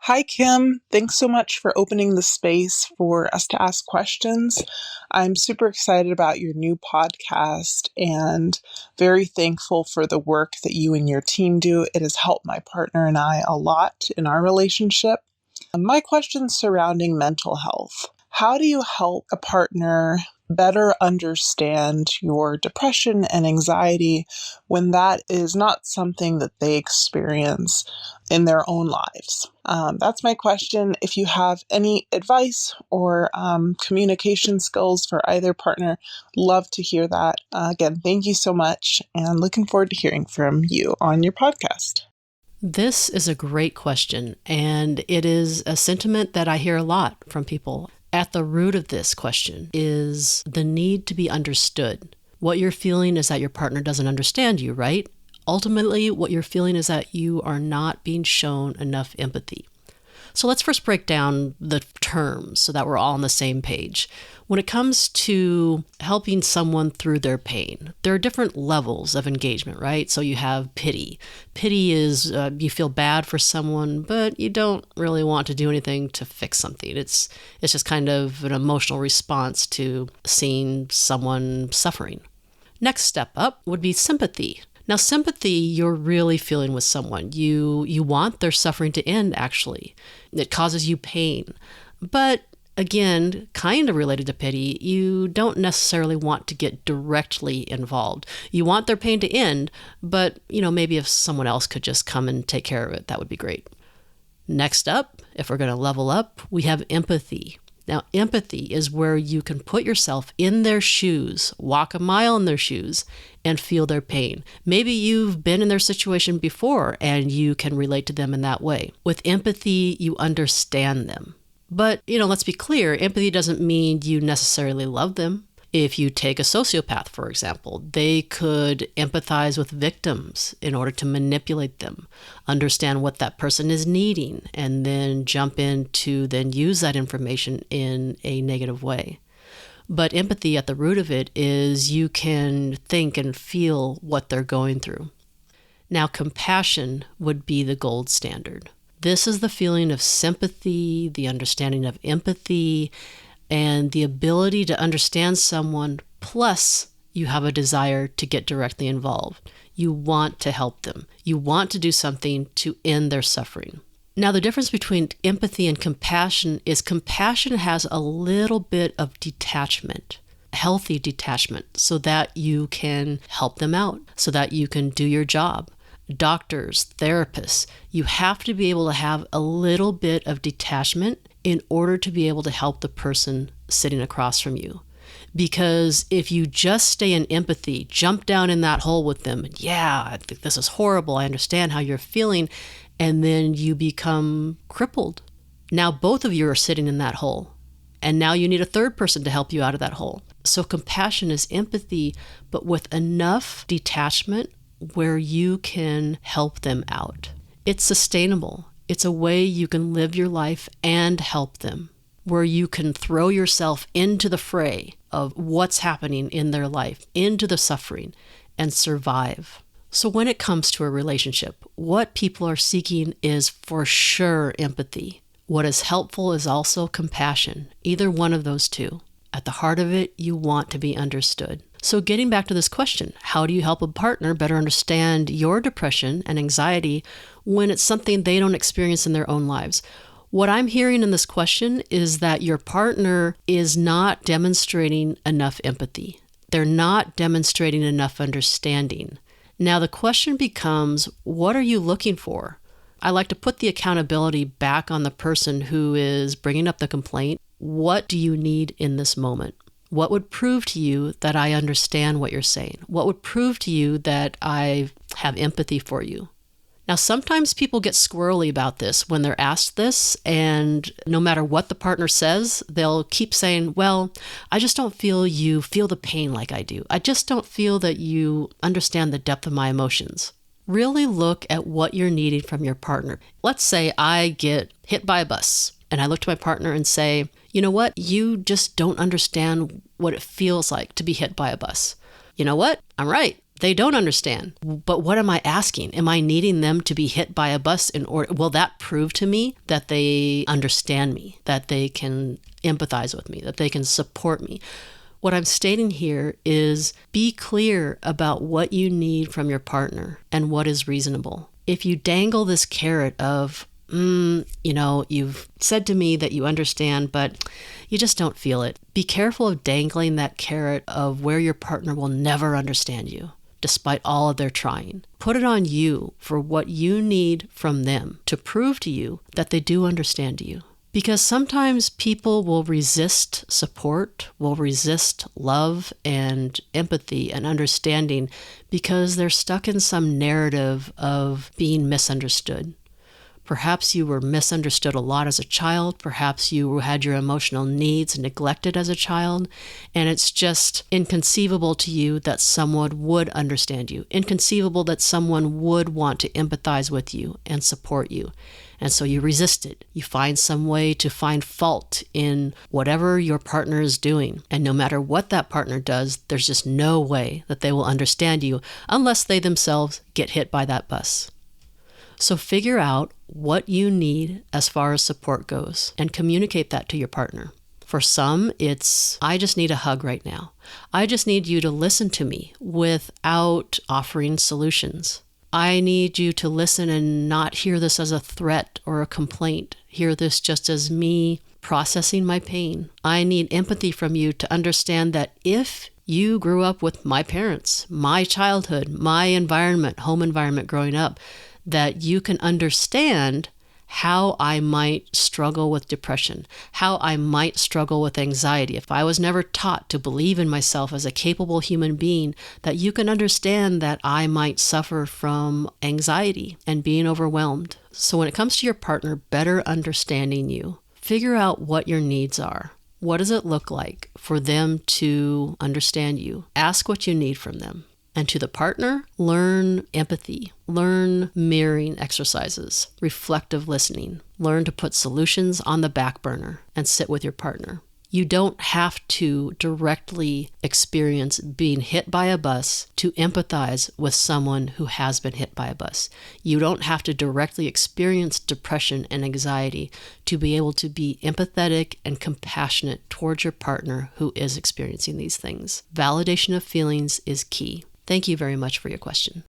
Hi, Kim. Thanks so much for opening the space for us to ask questions. I'm super excited about your new podcast and very thankful for the work that you and your team do. It has helped my partner and I a lot in our relationship. My question's surrounding mental health. How do you help a partner better understand your depression and anxiety when that is not something that they experience in their own lives? That's my question. If you have any advice or communication skills for either partner, love to hear that. Again, thank you so much, and looking forward to hearing from you on your podcast. This is a great question, and it is a sentiment that I hear a lot from people. At the root of this question is the need to be understood. What you're feeling is that your partner doesn't understand you, right? Ultimately, what you're feeling is that you are not being shown enough empathy. So let's first break down the terms so that we're all on the same page. When it comes to helping someone through their pain, there are different levels of engagement, right? So you have pity. Pity is you feel bad for someone, but you don't really want to do anything to fix something. It's just kind of an emotional response to seeing someone suffering. Next step up would be sympathy. Now, sympathy, you're really feeling with someone. You want their suffering to end, actually. It causes you pain. But again, kind of related to pity, you don't necessarily want to get directly involved. You want their pain to end, but maybe if someone else could just come and take care of it, that would be great. Next up, if we're going to level up, we have empathy. Now, empathy is where you can put yourself in their shoes, walk a mile in their shoes, and feel their pain. Maybe you've been in their situation before and you can relate to them in that way. With empathy, you understand them. But, let's be clear, empathy doesn't mean you necessarily love them. If you take a sociopath, for example, they could empathize with victims in order to manipulate them, understand what that person is needing, and then jump in to then use that information in a negative way. But empathy at the root of it is you can think and feel what they're going through. Now, compassion would be the gold standard. This is the feeling of sympathy, the understanding of empathy, and the ability to understand someone, plus you have a desire to get directly involved. You want to help them. You want to do something to end their suffering. Now, the difference between empathy and compassion is compassion has a little bit of detachment, healthy detachment, so that you can help them out, so that you can do your job. Doctors, therapists, you have to be able to have a little bit of detachment in order to be able to help the person sitting across from you. Because if you just stay in empathy, jump down in that hole with them, I think this is horrible, I understand how you're feeling, and then you become crippled. Now both of you are sitting in that hole, and now you need a third person to help you out of that hole. So compassion is empathy, but with enough detachment where you can help them out. It's sustainable. It's a way you can live your life and help them, where you can throw yourself into the fray of what's happening in their life, into the suffering, and survive. So when it comes to a relationship, what people are seeking is for sure empathy. What is helpful is also compassion, either one of those two. At the heart of it, you want to be understood. So getting back to this question, how do you help a partner better understand your depression and anxiety when it's something they don't experience in their own lives? What I'm hearing in this question is that your partner is not demonstrating enough empathy. They're not demonstrating enough understanding. Now the question becomes, what are you looking for? I like to put the accountability back on the person who is bringing up the complaint. What do you need in this moment? What would prove to you that I understand what you're saying? What would prove to you that I have empathy for you? Now, sometimes people get squirrely about this when they're asked this, and no matter what the partner says, they'll keep saying, well, I just don't feel you feel the pain like I do. I just don't feel that you understand the depth of my emotions. Really look at what you're needing from your partner. Let's say I get hit by a bus, and I look to my partner and say, you know what? You just don't understand what it feels like to be hit by a bus. You know what? I'm right. They don't understand. But what am I asking? Am I needing them to be hit by a bus in order? Will that prove to me that they understand me, that they can empathize with me, that they can support me? What I'm stating here is be clear about what you need from your partner and what is reasonable. If you dangle this carrot of, you've said to me that you understand, but you just don't feel it. Be careful of dangling that carrot of where your partner will never understand you, despite all of their trying. Put it on you for what you need from them to prove to you that they do understand you. Because sometimes people will resist support, will resist love and empathy and understanding because they're stuck in some narrative of being misunderstood. Perhaps you were misunderstood a lot as a child. Perhaps you had your emotional needs neglected as a child. And it's just inconceivable to you that someone would understand you. Inconceivable that someone would want to empathize with you and support you. And so you resist it. You find some way to find fault in whatever your partner is doing. And no matter what that partner does, there's just no way that they will understand you unless they themselves get hit by that bus. So figure out what you need as far as support goes and communicate that to your partner. For some, it's, I just need a hug right now. I just need you to listen to me without offering solutions. I need you to listen and not hear this as a threat or a complaint. Hear this just as me processing my pain. I need empathy from you to understand that if you grew up with my parents, my childhood, my environment, home environment growing up, that you can understand how I might struggle with depression, how I might struggle with anxiety. If I was never taught to believe in myself as a capable human being, that you can understand that I might suffer from anxiety and being overwhelmed. So when it comes to your partner better understanding you, figure out what your needs are. What does it look like for them to understand you? Ask what you need from them. And to the partner, learn empathy, learn mirroring exercises, reflective listening, learn to put solutions on the back burner and sit with your partner. You don't have to directly experience being hit by a bus to empathize with someone who has been hit by a bus. You don't have to directly experience depression and anxiety to be able to be empathetic and compassionate towards your partner who is experiencing these things. Validation of feelings is key. Thank you very much for your question.